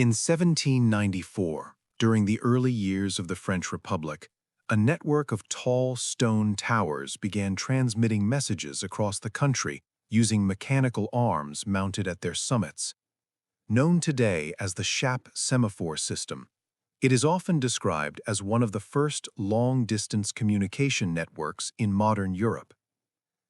In 1794, during the early years of the French Republic, a network of tall stone towers began transmitting messages across the country using mechanical arms mounted at their summits. Known today as the Chappe semaphore system, it is often described as one of the first long-distance communication networks in modern Europe.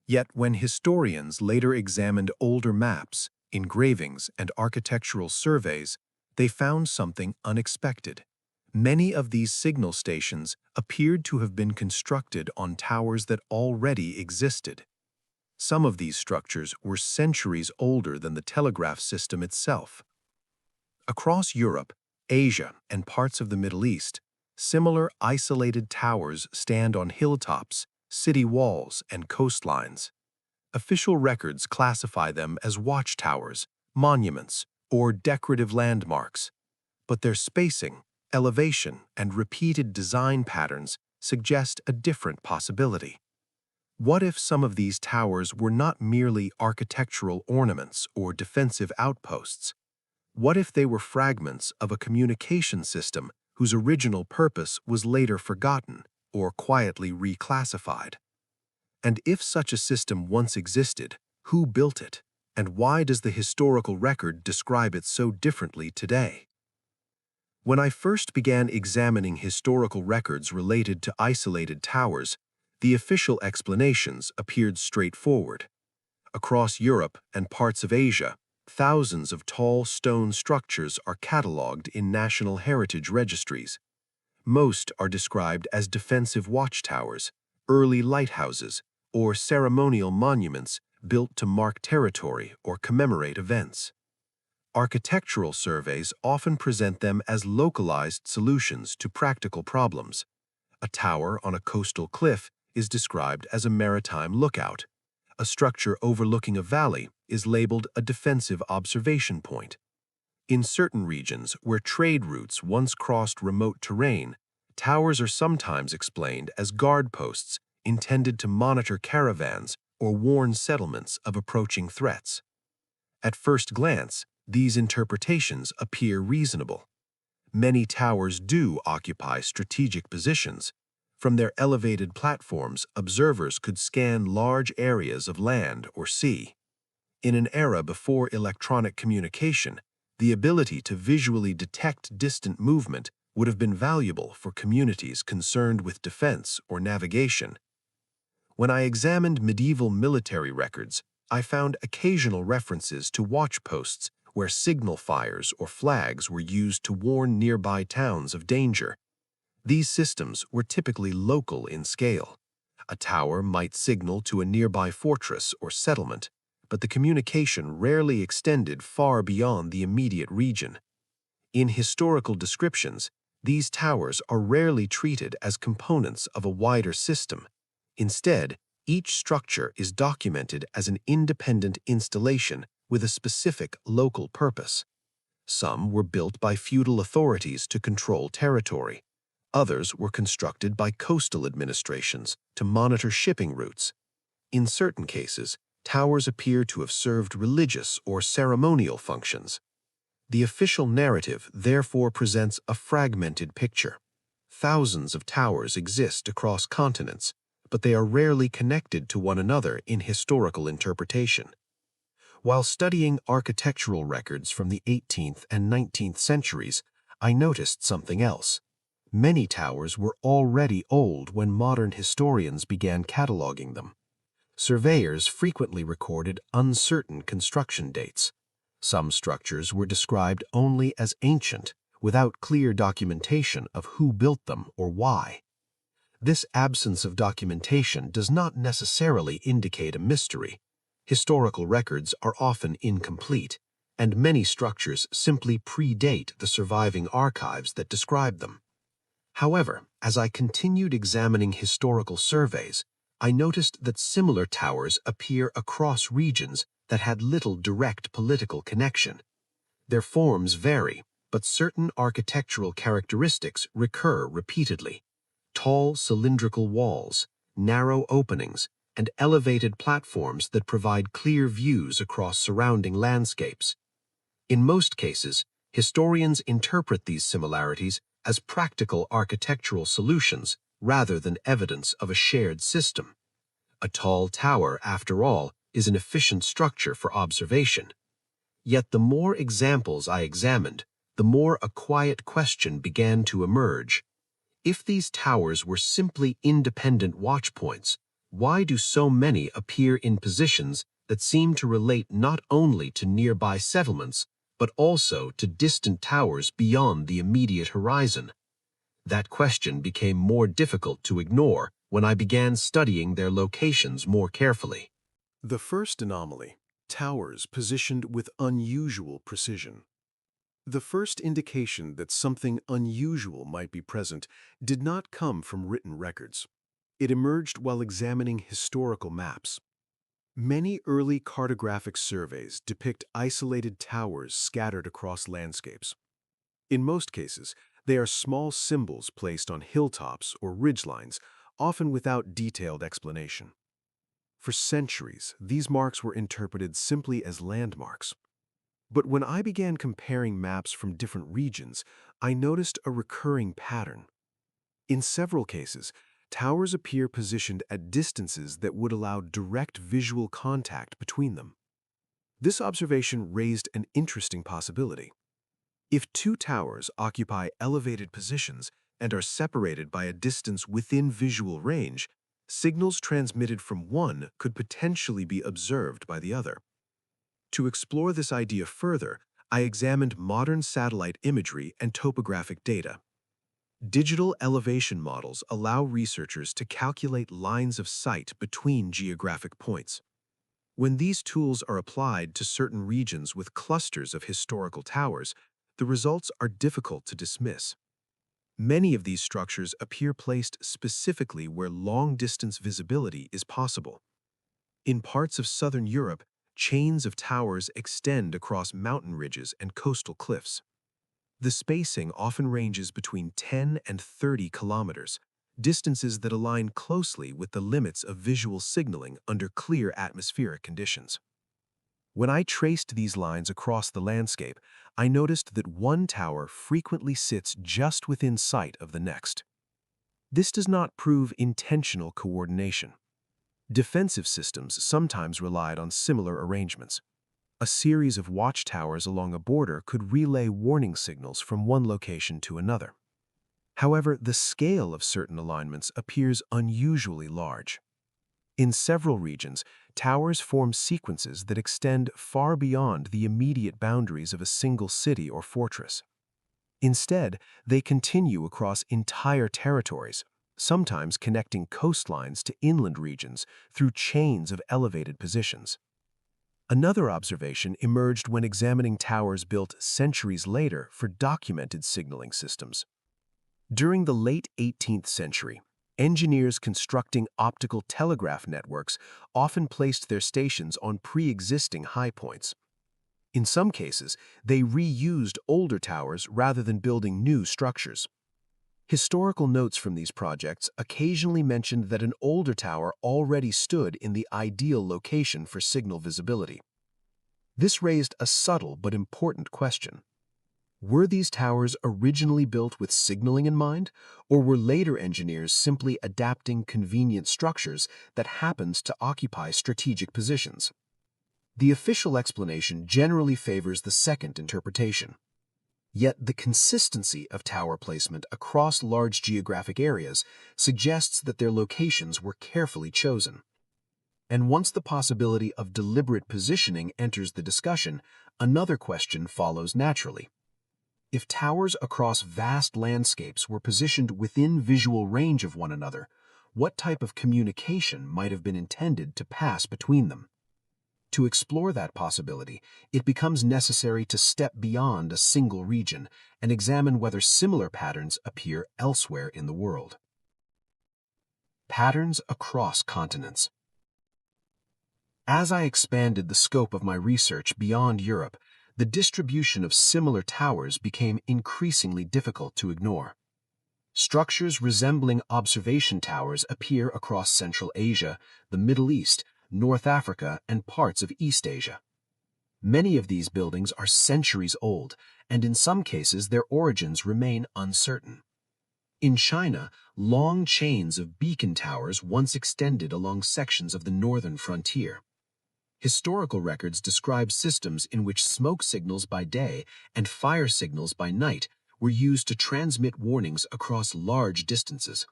Yet when historians later examined older maps, engravings, and architectural surveys, they found something unexpected. Many of these signal stations appeared to have been constructed on towers that already existed. Some of these structures were centuries older than the telegraph system itself. Across Europe, Asia, and parts of the Middle East, similar isolated towers stand on hilltops, city walls, and coastlines. Official records classify them as watchtowers, monuments, or decorative landmarks, but their spacing, elevation, and repeated design patterns suggest a different possibility. What if some of these towers were not merely architectural ornaments or defensive outposts? What if they were fragments of a communication system whose original purpose was later forgotten or quietly reclassified? And if such a system once existed, who built it, and why does the historical record describe it so differently today? When I first began examining historical records related to isolated towers, the official explanations appeared straightforward. Across Europe and parts of Asia, thousands of tall stone structures are catalogued in national heritage registries. Most are described as defensive watchtowers, early lighthouses, or ceremonial monuments built to mark territory or commemorate events. Architectural surveys often present them as localized solutions to practical problems. A tower on a coastal cliff is described as a maritime lookout. A structure overlooking a valley is labeled a defensive observation point. In certain regions where trade routes once crossed remote terrain, towers are sometimes explained as guard posts intended to monitor caravans or warn settlements of approaching threats. At first glance, these interpretations appear reasonable. Many towers do occupy strategic positions. From their elevated platforms, observers could scan large areas of land or sea. In an era before electronic communication, the ability to visually detect distant movement would have been valuable for communities concerned with defense or navigation. When I examined medieval military records, I found occasional references to watchposts where signal fires or flags were used to warn nearby towns of danger. These systems were typically local in scale. A tower might signal to a nearby fortress or settlement, but the communication rarely extended far beyond the immediate region. In historical descriptions, these towers are rarely treated as components of a wider system. Instead, each structure is documented as an independent installation with a specific local purpose. Some were built by feudal authorities to control territory. Others were constructed by coastal administrations to monitor shipping routes. In certain cases, towers appear to have served religious or ceremonial functions. The official narrative therefore presents a fragmented picture. Thousands of towers exist across continents, but they are rarely connected to one another in historical interpretation. While studying architectural records from the 18th and 19th centuries, I noticed something else. Many towers were already old when modern historians began cataloging them. Surveyors frequently recorded uncertain construction dates. Some structures were described only as ancient, without clear documentation of who built them or why. This absence of documentation does not necessarily indicate a mystery. Historical records are often incomplete, and many structures simply predate the surviving archives that describe them. However, as I continued examining historical surveys, I noticed that similar towers appear across regions that had little direct political connection. Their forms vary, but certain architectural characteristics recur repeatedly. Tall cylindrical walls, narrow openings, and elevated platforms that provide clear views across surrounding landscapes. In most cases, Historians interpret these similarities as practical architectural solutions rather than evidence of a shared system. A tall tower, after all, is an efficient structure for observation. Yet the more examples I examined, the more a quiet question began to emerge. If these towers were simply independent watchpoints, why do so many appear in positions that seem to relate not only to nearby settlements, but also to distant towers beyond the immediate horizon? That question became more difficult to ignore when I began studying their locations more carefully. The first anomaly: towers positioned with unusual precision. The first indication that something unusual might be present did not come from written records. It emerged while examining historical maps. Many early cartographic surveys depict isolated towers scattered across landscapes. In most cases, they are small symbols placed on hilltops or ridgelines, often without detailed explanation. For centuries, these marks were interpreted simply as landmarks. But when I began comparing maps from different regions, I noticed a recurring pattern. In several cases, towers appear positioned at distances that would allow direct visual contact between them. This observation raised an interesting possibility. If two towers occupy elevated positions and are separated by a distance within visual range, signals transmitted from one could potentially be observed by the other. To explore this idea further, I examined modern satellite imagery and topographic data. Digital elevation models allow researchers to calculate lines of sight between geographic points. When these tools are applied to certain regions with clusters of historical towers, the results are difficult to dismiss. Many of these structures appear placed specifically where long-distance visibility is possible. In parts of southern Europe, chains of towers extend across mountain ridges and coastal cliffs. The spacing often ranges between 10 and 30 kilometers, distances that align closely with the limits of visual signaling under clear atmospheric conditions. When I traced these lines across the landscape, I noticed that one tower frequently sits just within sight of the next. This does not prove intentional coordination. Defensive systems sometimes relied on similar arrangements. A series of watchtowers along a border could relay warning signals from one location to another. However, the scale of certain alignments appears unusually large. In several regions, towers form sequences that extend far beyond the immediate boundaries of a single city or fortress. Instead, they continue across entire territories, sometimes connecting coastlines to inland regions through chains of elevated positions. Another observation emerged when examining towers built centuries later for documented signaling systems. During the late 18th century, engineers constructing optical telegraph networks often placed their stations on pre-existing high points. In some cases, they reused older towers rather than building new structures. Historical notes from these projects occasionally mentioned that an older tower already stood in the ideal location for signal visibility. This raised a subtle but important question. Were these towers originally built with signaling in mind, or were later engineers simply adapting convenient structures that happened to occupy strategic positions? The official explanation generally favors the second interpretation. Yet the consistency of tower placement across large geographic areas suggests that their locations were carefully chosen. And once the possibility of deliberate positioning enters the discussion, another question follows naturally. If towers across vast landscapes were positioned within visual range of one another, what type of communication might have been intended to pass between them? To explore that possibility, it becomes necessary to step beyond a single region and examine whether similar patterns appear elsewhere in the world. Patterns across continents. As I expanded the scope of my research beyond Europe, the distribution of similar towers became increasingly difficult to ignore. Structures resembling observation towers appear across Central Asia, the Middle East, North Africa, and parts of East Asia. Many of these buildings are centuries old, and in some cases their origins remain uncertain. In China, long chains of beacon towers once extended along sections of the northern frontier. Historical records describe systems in which smoke signals by day and fire signals by night were used to transmit warnings across large distances.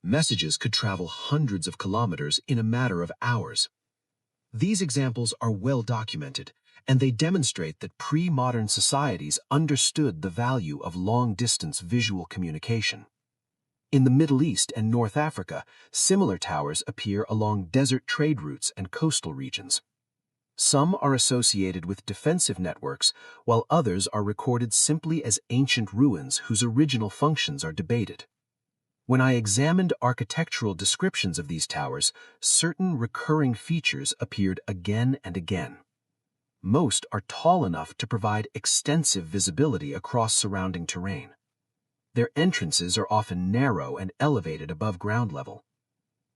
Messages could travel hundreds of kilometers in a matter of hours. These examples are well documented, and they demonstrate that pre-modern societies understood the value of long-distance visual communication. In the Middle East and North Africa, similar towers appear along desert trade routes and coastal regions. Some are associated with defensive networks, while others are recorded simply as ancient ruins whose original functions are debated. When I examined architectural descriptions of these towers, certain recurring features appeared again and again. Most are tall enough to provide extensive visibility across surrounding terrain. Their entrances are often narrow and elevated above ground level.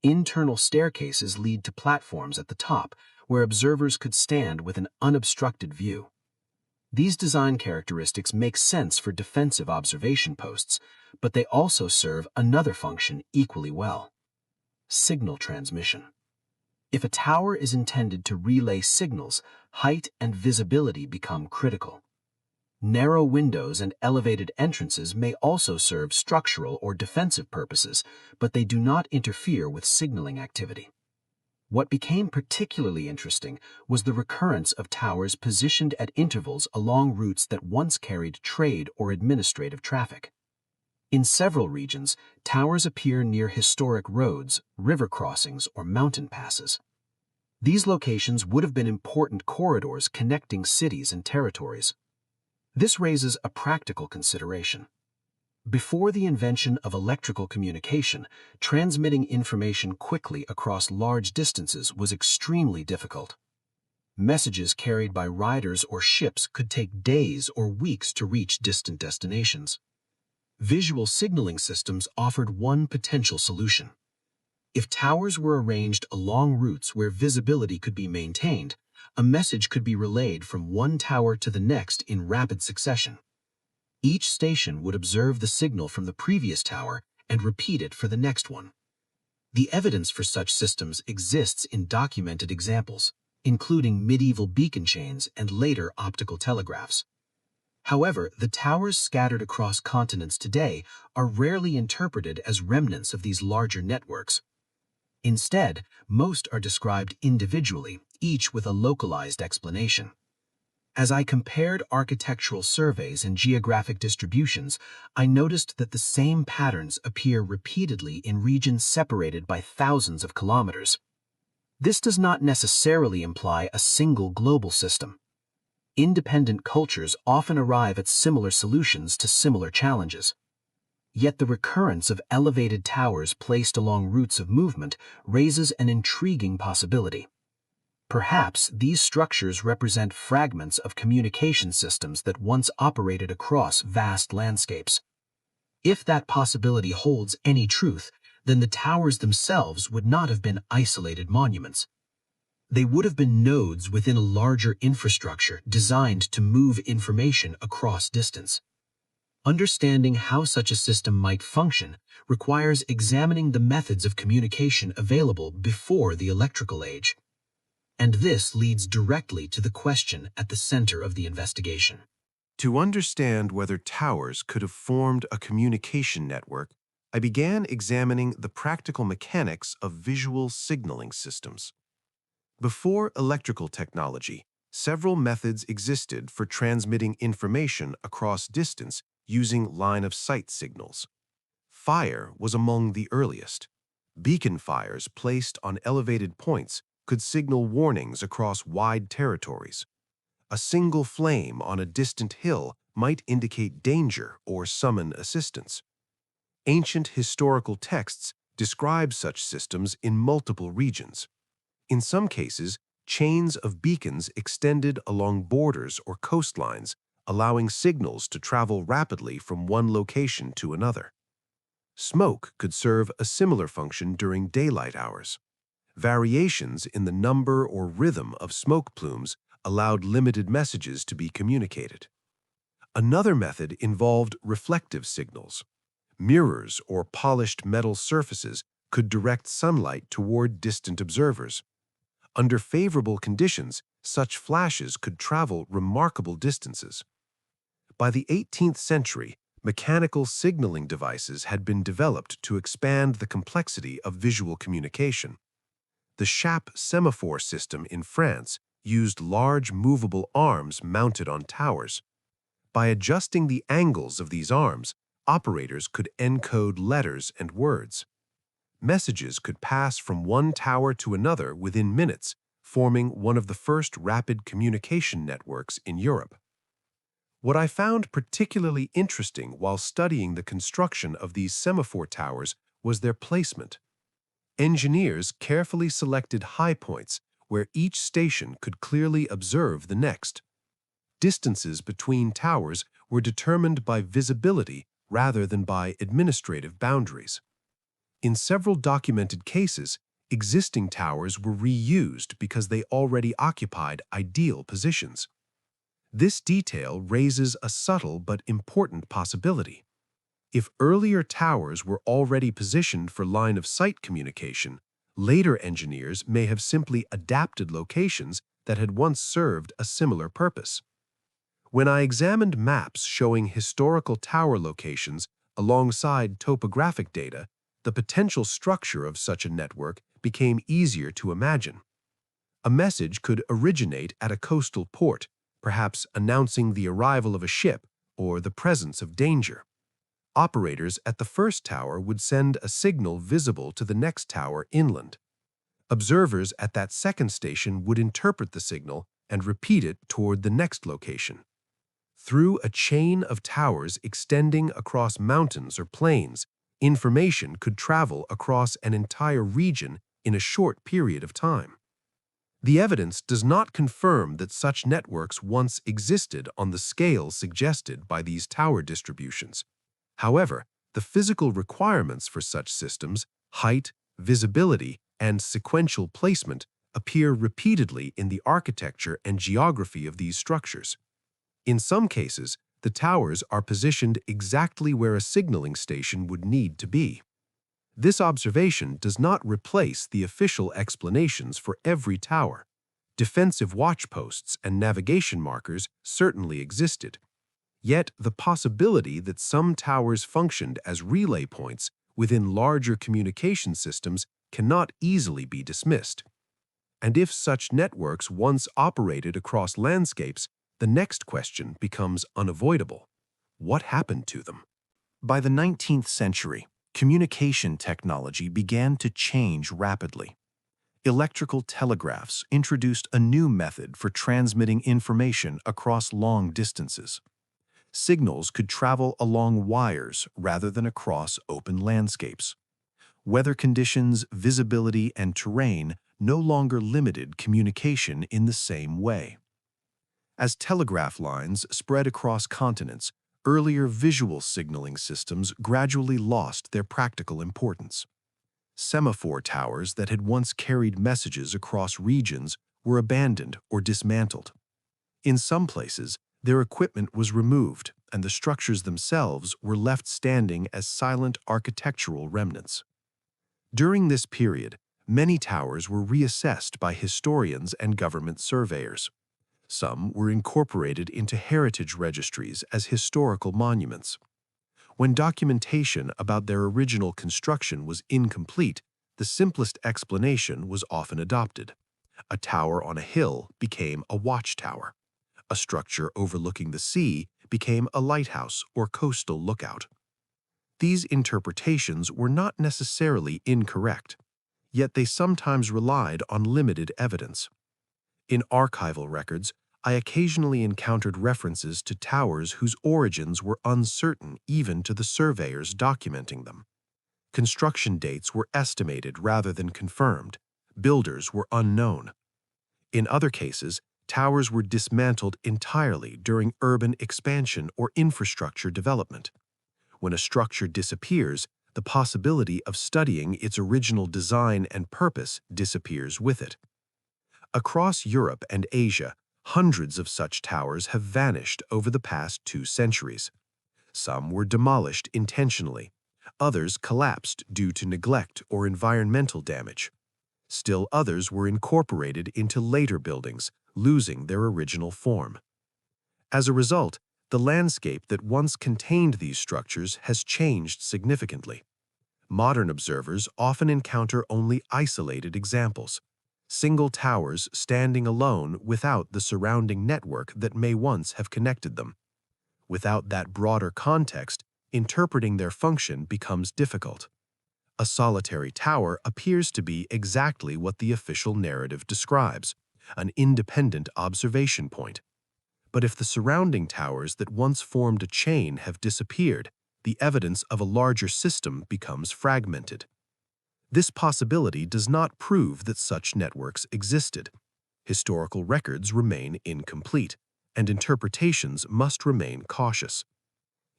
Internal staircases lead to platforms at the top, where observers could stand with an unobstructed view. These design characteristics make sense for defensive observation posts, but they also serve another function equally well: signal transmission. If a tower is intended to relay signals, height and visibility become critical. Narrow windows and elevated entrances may also serve structural or defensive purposes, but they do not interfere with signaling activity. What became particularly interesting was the recurrence of towers positioned at intervals along routes that once carried trade or administrative traffic. In several regions, towers appear near historic roads, river crossings, or mountain passes. These locations would have been important corridors connecting cities and territories. This raises a practical consideration. Before the invention of electrical communication, transmitting information quickly across large distances was extremely difficult. Messages carried by riders or ships could take days or weeks to reach distant destinations. Visual signaling systems offered one potential solution. If towers were arranged along routes where visibility could be maintained, a message could be relayed from one tower to the next in rapid succession. Each station would observe the signal from the previous tower and repeat it for the next one. The evidence for such systems exists in documented examples, including medieval beacon chains and later optical telegraphs. However, the towers scattered across continents today are rarely interpreted as remnants of these larger networks. Instead, most are described individually, each with a localized explanation. As I compared architectural surveys and geographic distributions, I noticed that the same patterns appear repeatedly in regions separated by thousands of kilometers. This does not necessarily imply a single global system. Independent cultures often arrive at similar solutions to similar challenges. Yet the recurrence of elevated towers placed along routes of movement raises an intriguing possibility. Perhaps these structures represent fragments of communication systems that once operated across vast landscapes. If that possibility holds any truth, then the towers themselves would not have been isolated monuments. They would have been nodes within a larger infrastructure designed to move information across distance. Understanding how such a system might function requires examining the methods of communication available before the electrical age. And this leads directly to the question at the center of the investigation. To understand whether towers could have formed a communication network, I began examining the practical mechanics of visual signaling systems. Before electrical technology, several methods existed for transmitting information across distance using line-of-sight signals. Fire was among the earliest. Beacon fires placed on elevated points could signal warnings across wide territories. A single flame on a distant hill might indicate danger or summon assistance. Ancient historical texts describe such systems in multiple regions. In some cases, chains of beacons extended along borders or coastlines, allowing signals to travel rapidly from one location to another. Smoke could serve a similar function during daylight hours. Variations in the number or rhythm of smoke plumes allowed limited messages to be communicated. Another method involved reflective signals. Mirrors or polished metal surfaces could direct sunlight toward distant observers. Under favorable conditions, such flashes could travel remarkable distances. By the 18th century, mechanical signaling devices had been developed to expand the complexity of visual communication. The Chappe semaphore system in France used large movable arms mounted on towers. By adjusting the angles of these arms, operators could encode letters and words. Messages could pass from one tower to another within minutes, forming one of the first rapid communication networks in Europe. What I found particularly interesting while studying the construction of these semaphore towers was their placement. Engineers carefully selected high points where each station could clearly observe the next. Distances between towers were determined by visibility rather than by administrative boundaries. In several documented cases, existing towers were reused because they already occupied ideal positions. This detail raises a subtle but important possibility. If earlier towers were already positioned for line-of-sight communication, later engineers may have simply adapted locations that had once served a similar purpose. When I examined maps showing historical tower locations alongside topographic data, the potential structure of such a network became easier to imagine. A message could originate at a coastal port, perhaps announcing the arrival of a ship or the presence of danger. Operators at the first tower would send a signal visible to the next tower inland. Observers at that second station would interpret the signal and repeat it toward the next location. Through a chain of towers extending across mountains or plains, information could travel across an entire region in a short period of time. The evidence does not confirm that such networks once existed on the scale suggested by these tower distributions. However, the physical requirements for such systems, height, visibility, and sequential placement, appear repeatedly in the architecture and geography of these structures. In some cases, the towers are positioned exactly where a signaling station would need to be. This observation does not replace the official explanations for every tower. Defensive watchposts and navigation markers certainly existed. Yet the possibility that some towers functioned as relay points within larger communication systems cannot easily be dismissed. And if such networks once operated across landscapes, the next question becomes unavoidable. What happened to them? By the 19th century, communication technology began to change rapidly. Electrical telegraphs introduced a new method for transmitting information across long distances. Signals could travel along wires rather than across open landscapes. Weather conditions, visibility, and terrain no longer limited communication in the same way. As telegraph lines spread across continents, earlier visual signaling systems gradually lost their practical importance. Semaphore towers that had once carried messages across regions were abandoned or dismantled. In some places, their equipment was removed and the structures themselves were left standing as silent architectural remnants. During this period, many towers were reassessed by historians and government surveyors. Some were incorporated into heritage registries as historical monuments. When documentation about their original construction was incomplete, the simplest explanation was often adopted. A tower on a hill became a watchtower. A structure overlooking the sea became a lighthouse or coastal lookout. These interpretations were not necessarily incorrect, yet they sometimes relied on limited evidence. In archival records, I occasionally encountered references to towers whose origins were uncertain even to the surveyors documenting them. Construction dates were estimated rather than confirmed. Builders were unknown. In other cases, towers were dismantled entirely during urban expansion or infrastructure development. When a structure disappears, the possibility of studying its original design and purpose disappears with it. Across Europe and Asia, Hundreds of such towers have vanished over the past 2 centuries. Some were demolished intentionally. Others collapsed due to neglect or environmental damage. Still others were incorporated into later buildings, losing their original form. As a result, the landscape that once contained these structures has changed significantly. Modern observers often encounter only isolated examples, single towers standing alone without the surrounding network that may once have connected them. Without that broader context, interpreting their function becomes difficult. A solitary tower appears to be exactly what the official narrative describes, an independent observation point. But if the surrounding towers that once formed a chain have disappeared, the evidence of a larger system becomes fragmented. This possibility does not prove that such networks existed. Historical records remain incomplete, and interpretations must remain cautious.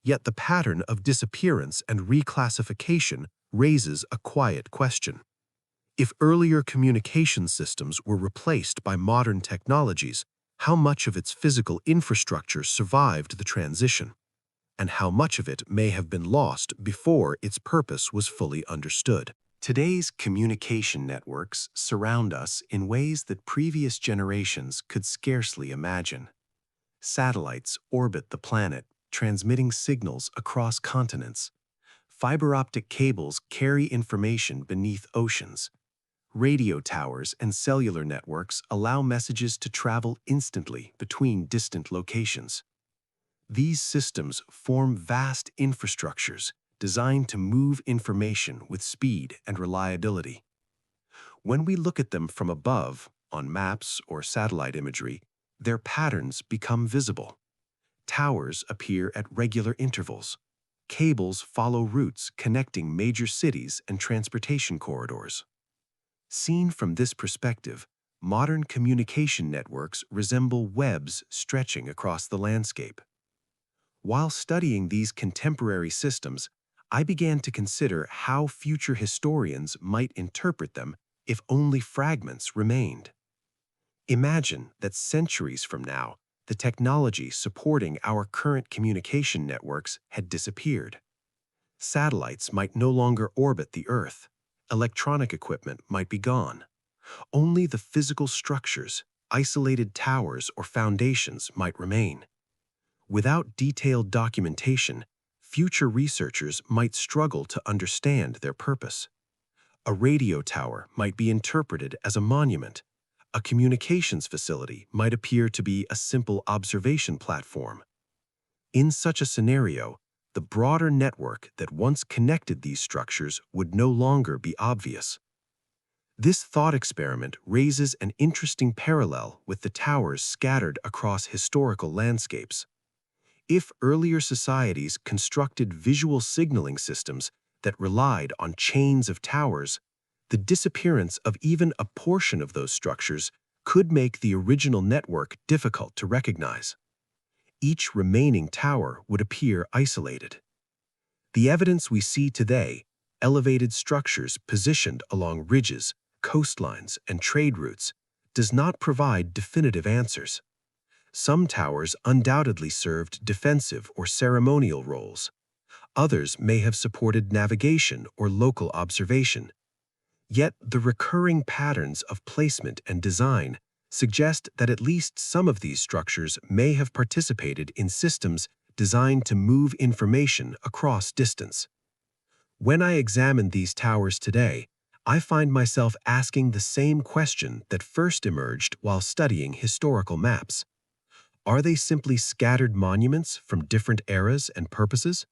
Yet the pattern of disappearance and reclassification raises a quiet question. If earlier communication systems were replaced by modern technologies, how much of its physical infrastructure survived the transition? And how much of it may have been lost before its purpose was fully understood? Today's communication networks surround us in ways that previous generations could scarcely imagine. Satellites orbit the planet, transmitting signals across continents. Fiber optic cables carry information beneath oceans. Radio towers and cellular networks allow messages to travel instantly between distant locations. These systems form vast infrastructures designed to move information with speed and reliability. When we look at them from above, on maps or satellite imagery, their patterns become visible. Towers appear at regular intervals. Cables follow routes connecting major cities and transportation corridors. Seen from this perspective, modern communication networks resemble webs stretching across the landscape. While studying these contemporary systems, I began to consider how future historians might interpret them if only fragments remained. Imagine that centuries from now, the technology supporting our current communication networks had disappeared. Satellites might no longer orbit the Earth. Electronic equipment might be gone. Only the physical structures, isolated towers or foundations might remain. Without detailed documentation, future researchers might struggle to understand their purpose. A radio tower might be interpreted as a monument. A communications facility might appear to be a simple observation platform. In such a scenario, the broader network that once connected these structures would no longer be obvious. This thought experiment raises an interesting parallel with the towers scattered across historical landscapes. If earlier societies constructed visual signaling systems that relied on chains of towers, the disappearance of even a portion of those structures could make the original network difficult to recognize. Each remaining tower would appear isolated. The evidence we see today, elevated structures positioned along ridges, coastlines, and trade routes, does not provide definitive answers. Some towers undoubtedly served defensive or ceremonial roles. Others may have supported navigation or local observation. Yet the recurring patterns of placement and design suggest that at least some of these structures may have participated in systems designed to move information across distance. When I examine these towers today, I find myself asking the same question that first emerged while studying historical maps. Are they simply scattered monuments from different eras and purposes?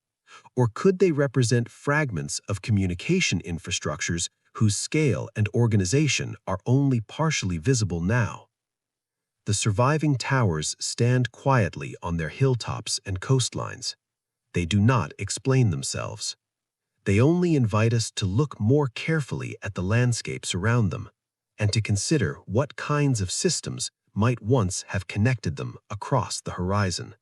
Or could they represent fragments of communication infrastructures whose scale and organization are only partially visible now? The surviving towers stand quietly on their hilltops and coastlines. They do not explain themselves. They only invite us to look more carefully at the landscapes around them and to consider what kinds of systems might once have connected them across the horizon.